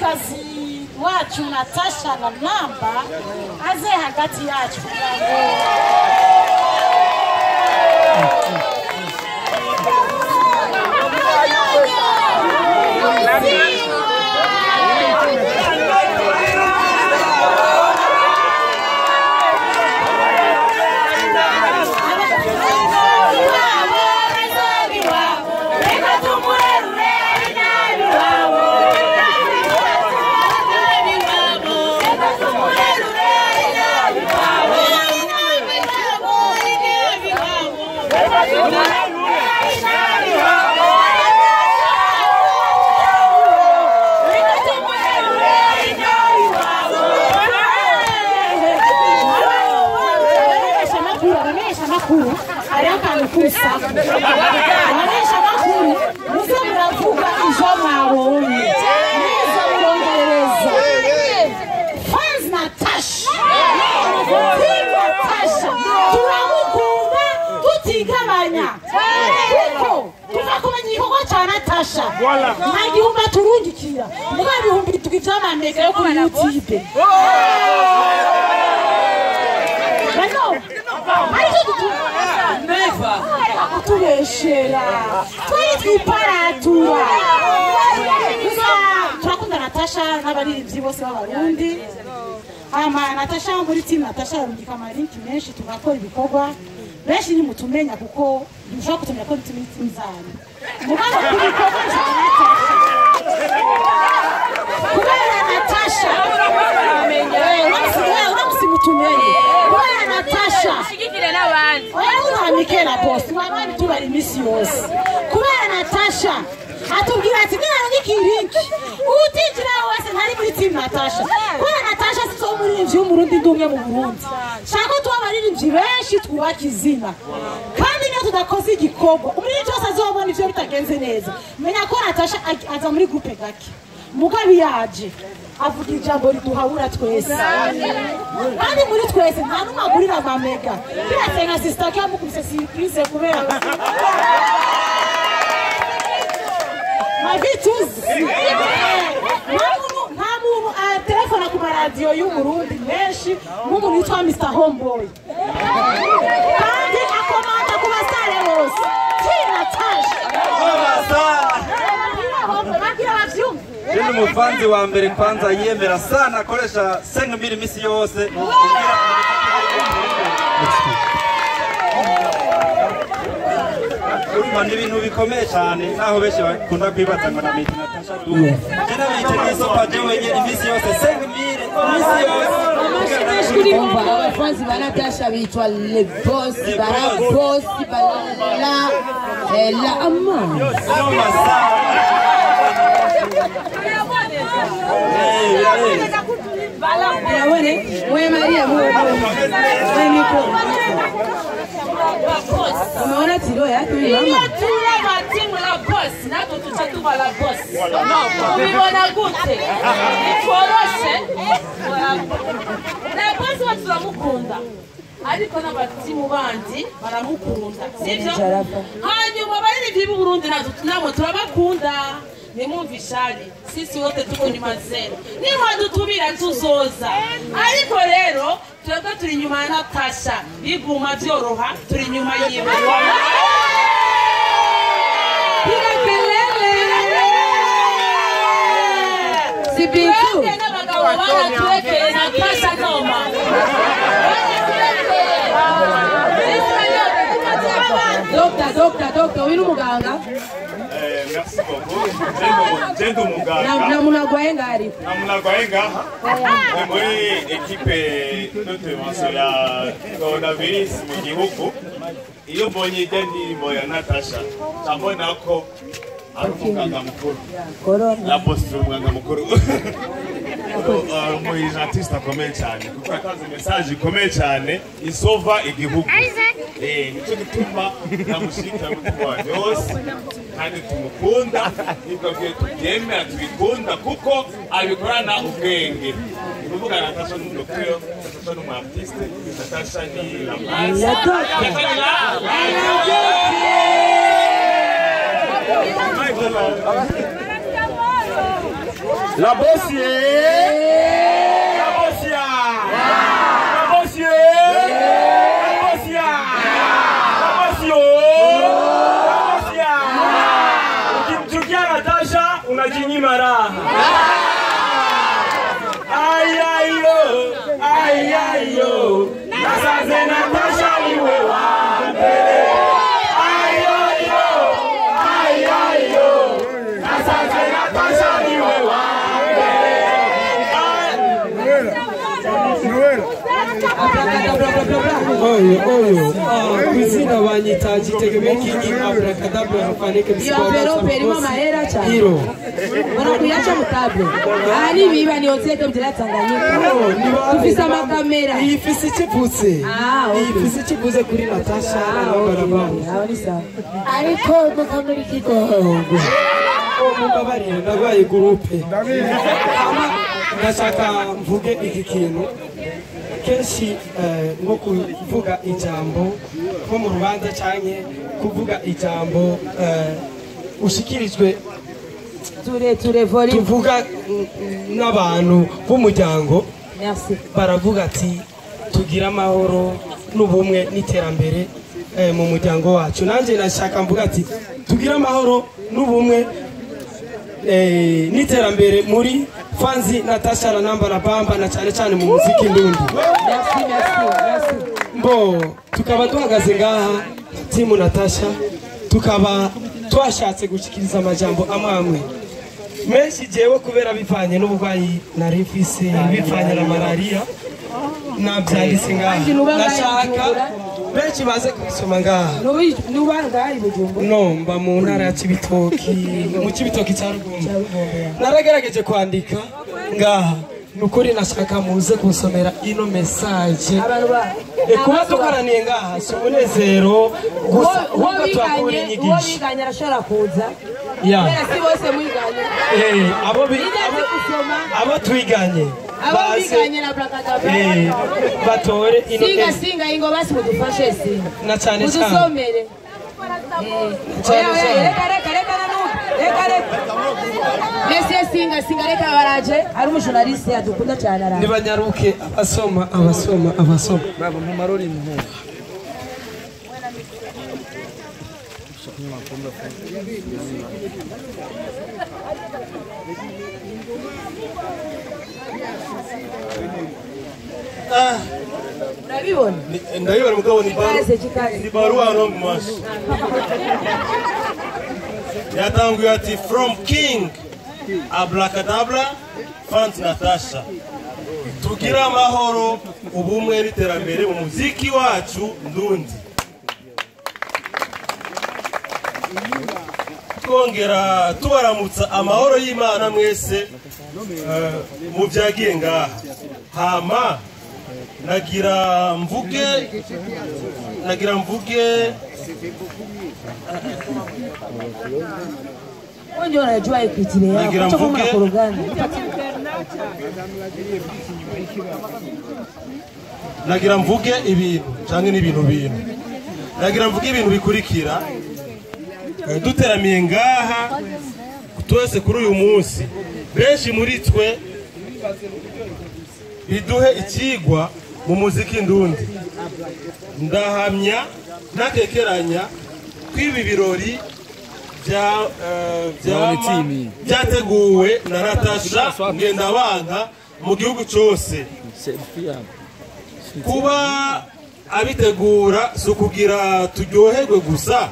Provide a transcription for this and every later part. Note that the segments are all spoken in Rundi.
umuririmbyikazi wacu Natasha na Namba aze hagati yacu Nagihumba turungikira muga bihumbi tukivyamaneka yo kuri YouTube Bano Neva kutubeshera twiparatura turakunda Natasha n'abaririmbyi bose b'abarundi Natasha muri team Natasha yarungika amalinki menshi tugakora ibikorwa benshi ni mutumenya kuko dushaka kutumenya ko team zanyu mugabo kubikorwa Natasha unamusimutumenye kubera Natasha shigikire n'abandi uramikera boss wabandi tubari misi yose kubera Natasha atubwira ati nirangikiriki utijira wese ntari muri team Natasha kubera Natasha sizo muri y'umurundi ndumwe mu Burundi shaka tubabaririmbyi benshi twubaka izina kandi niyo tudakoze igikorwa umuri cyose azobona ivyo bitagenze neza menya ko Natasha aza muri groupe gake mugabi yaje avuga ijambo riduhabura twese kandi muri twese nta numagurira amamega birase nka sister cyo mukubise surprise kubera mabituzi nta muntu telefona ku radio y'umurundi menshi nk'umuntu witwa Mr Homeboy kandi akomanda ku basare bose Natasha Jeni mufanzi wa mbere kwanza yemera sana akoresha 5000 misi yose urumva n'ibintu bikomeye cyane naho benshi bakunda kwibaza ngo na Natasha du jena bicaye isopa jewe imisi yose 5000 misi yose abafanzi ba Natasha bitwa le boss bara boss la amon we Maria umeona tilo yake mama timu la boss nato tutatuba la boss umeona gute ikoroshe la boss watu turamukunda ariko n'abatimu bandi baramukunda sivyo hanyuma bari mu Burundi nazo tunamo turabakunda nimumvishari sisi wote tuko nyuma zenu nimba dutubira tuzoza ariko rero twebwe turi nyuma ya Natasha biguma byoroha turi nyuma yiwe si bintu n'abagabo baratwekeye Natasha noma Doctor, uyu muganga merci beaucoup. Jendo muganga. Namunagwaye ngari. Namunagwaye ngaha. Muri equipe d'intervention ya coronavirus mu gihugu. Iyo mbonye indirimbo ya Natasha, ndabona ko ari umuganga mukuru. La boss umuganga mukuru. Muri artiste akomeye cyane kuko yatanze message ikomeye cyane isova igihugu. Nicyo gituma namushikira mutuwa yose kandi tumukunda nibabwiye tubyemera tubikunda kuko abikorana ubwenge. Kuvuga Natasha ni docteur, Natasha ni artiste, Natasha ni la La Bossier. La Bossia. La Bossier. La Bossia. La Bossio. La Bossia. Ukimchukia Natasha unajinyima raha. Ayayo. Nasaze Natasha iwe wa mbele. Ayayo. Nasaze Natasha iwe wa Oyo, kwizina banyitaji tegemeki abracadabra afanike hiro wanakuyacha mutable ani biba ni otete mtela Tanganyika tufisa makamera ifisi chiputse ifisi chiputse kuri Natasha barabara ariko mukamuri kiko mumbabarire ndabaye groupe ndashaka mvuge iki kintu kenshi nko kuvuga ijambo nko mu rubanza cyane kuvuga ijambo ushikirijwe tuvuga n'abantu b'umuryango baravuga ati tugira amahoro n'ubumwe n'iterambere mu muryango wacu nanjye nashaka mvuga ati tugira amahoro n'ubumwe n'iterambere muri fanzi Natasha Ranamba Bamba na cyane mu muziki ndundi. Merci. Bo tukaba duhagaze ngaha timu Natasha tukaba twashatse gushikiriza amajambo amwe menshi jewe kubera bivanye n'ubugwayi na rifise bivanye na malaria nabyanditse ngaha nashaka benshi baze kubisoma ngaha no mba mu ntara ya Cibitoki mu Cibitoki cya Rugombo naragerageje kwandika ngaha nukuri nashaka muze kusomera ino message kuba tukaraniye ngaha si umunezero gusa ahubwo twakura inyigisho wiganye arashobora kuza si bose mwiganye abo twiganye abiganye na Bracadabra batore ino singa ingo basi mudufashe singa na cyane udusomere Mese singa reka baraje ari umujournaliste adukunda cyane ara nibanyaruke abasoma baba mu marori mu Ndabibona mugabo ni barua no mumaso yatanguye ati from King Abracadabra Fans Natasha tugira amahoro ubumwe n'iterambere mu muziki wacu ndundi twongera tubaramutsa amahoro y'Imana mwese mu byagiye ngaha hama nagira mvuge Onjo anajua equity yao kutoka kwa kurugana nagira mvuge ibintu cyangwa n'ibintu nagira mvuge ibintu bikurikira duteramiye ngaha twese kuri uyu munsi benshi muri twe biduhe ikigwa mu muziki ndundi ndahamya nakekeranya kwibi birori byateguwe na Natasha Ngendabanka mu gihugu cyose kuba abitegura si ukugira turyoherwe gusa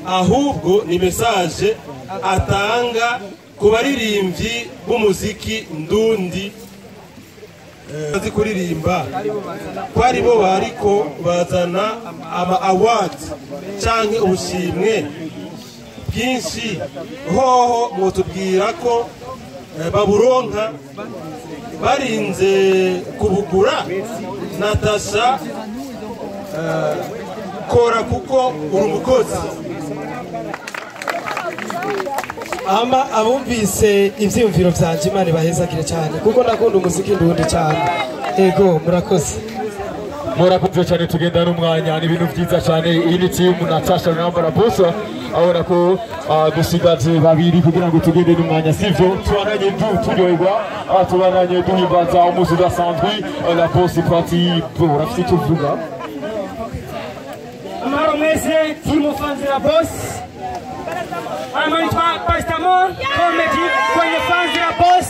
ahubwo ni message atanga ku baririmbyi b'umuziki ndundi bazi kuririmba ko ari bo bariko bazana ama awards canke ubushimwe bwinshi hoho mutubwira ko baburonka barinze kubugura Natasha kora kuko uri umukozi ama abumvise ivyumviro vyanje Imana bahezagire cyane kuko ndakunda umuziki ndundi cyane ego murakoze murakoze cyane tugenda n'umwanya n'ibintu byiza cyane iyi ni timu Natasha Nambara Boss abona ko dusigaje babiri kugira ngo tugende n'umwanya sivyo tubananye turyoherwa tubananye duhimbaza umunsi udasanzwe la Boss party urafite icyo uvuga amahoro mwese timu fans la Boss anaitwa Pastamon comedy kwenye fans la Boss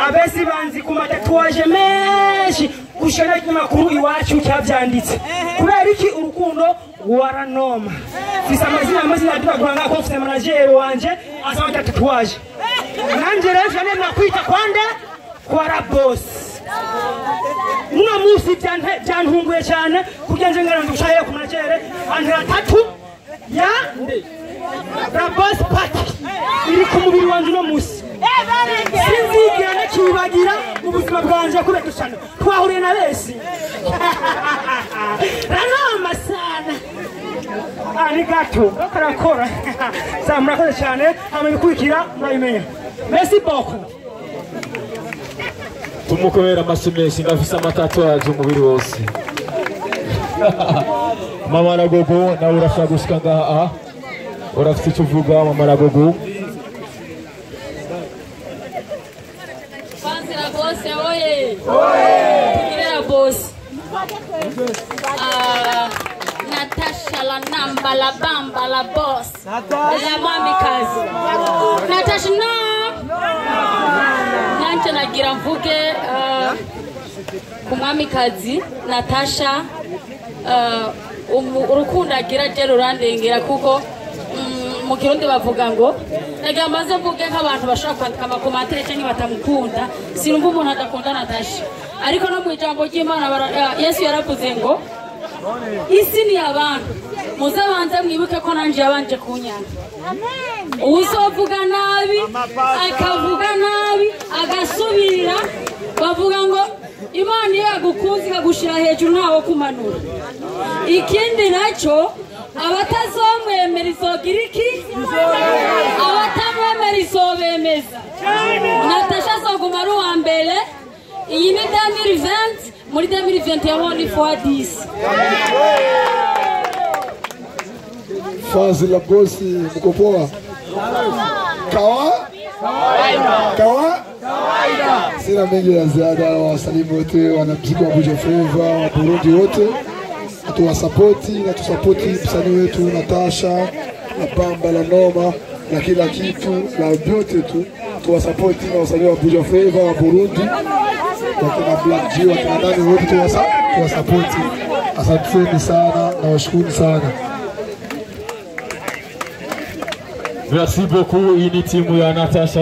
abesi banzi kuma tatuaje menshi kushana kinyamakuru iwacu cyabyanditse kubera iki urukundo waranoma fisa amazina ndibaguranga ko mfite manager wanje asaba tatuaje nanje rero cyane nakwita kwande kwa la Boss muna musi byantunguye cyane kugira nje ngara ndushaye ku manager antera tatu ya la Boss party iri ku mubiri wanje no musi sinzigira nakibagira mu buzima bwanje kubera cyane twahuriye na besi ranoma sana ani gato karakora murakoze cyane amabikurikira murabimenya merci beaucoup tumukorera amashimesi ndafise amatatuwaje umubiri wose mama Ragogo nawe urashaka gushika ngaha urafite icyo uvuga mama Ragogo Fans la Boss oye tugire la Boss Natasha la namba la bamba la Boss la mami kazi Natasha nanje nagira mvuge ku mwami kazi Natasha urukundo agira je rurandengera kuko mu Kirundi bavuga ngo nagira maze mvuge nk'abantu bashaka kwandika amakomantere cyangwa batamukunda sinumva umuntu adakunda Natasha ariko no mu ijambo ry'Imana Yesu yaravuze ngo isi ni abantu muzabanze mwibuke ko nanje yabanje kunyana uzovuga nabi akavuga nabi agasubira bavuga ngo Imana yagukunze ikagushira hejuru ntawo kumanura ikindi nacyo abatazomwemera izogira iki abatamwemera izobemeza Natasha azoguma ari uwa mbere iyi ni 2020 muri 2020 yabonye fois 10 Fans la Boss mko poa kawaida sina mengi ya ziada wasalimu wote wanamuziki wa Buja Flava wa Burundi wote tuwasapoti na tusapoti msanii wetu Natasha na bamba la noma na kila kitu la vyote tu tuwasapoti na wasanii wa Buja Flava wa Burundi wakina Black G wakina nani wote tuwasapoti. Asanteni sana na washukuru sana. Merci beaucoup, hii ni timu ya Natasha.